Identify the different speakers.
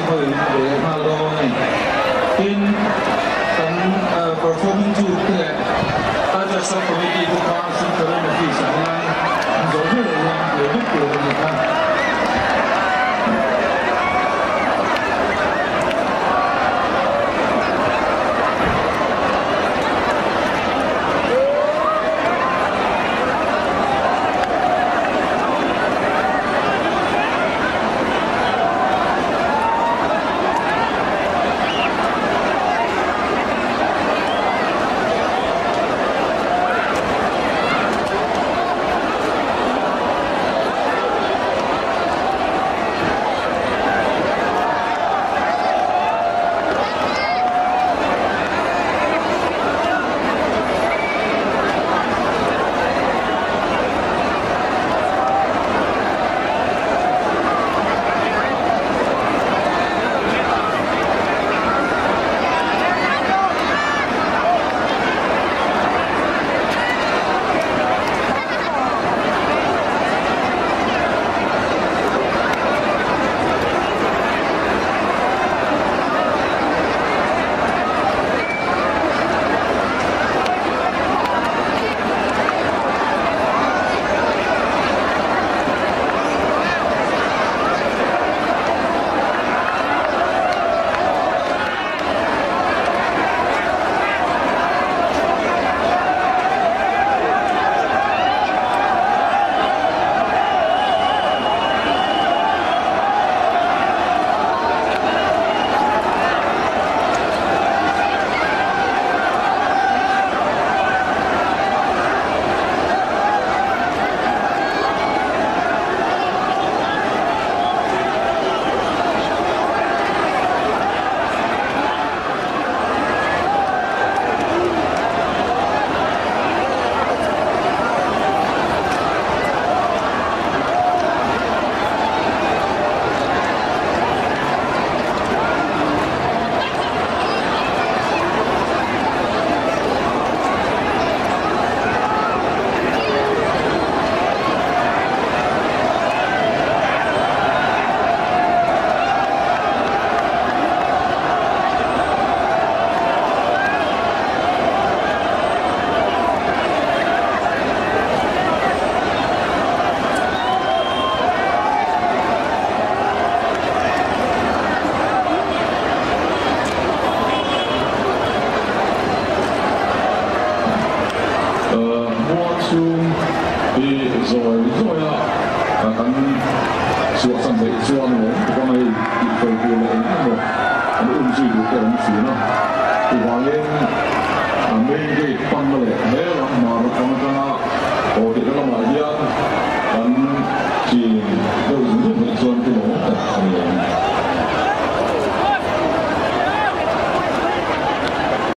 Speaker 1: 會嚟拍到in performing to 大家收回地不花是可能的非常啊，有些人有不给的你看。
Speaker 2: Hãy subscribe cho kênh Ghiền Mì Gõ để không bỏ lỡ những video hấp dẫn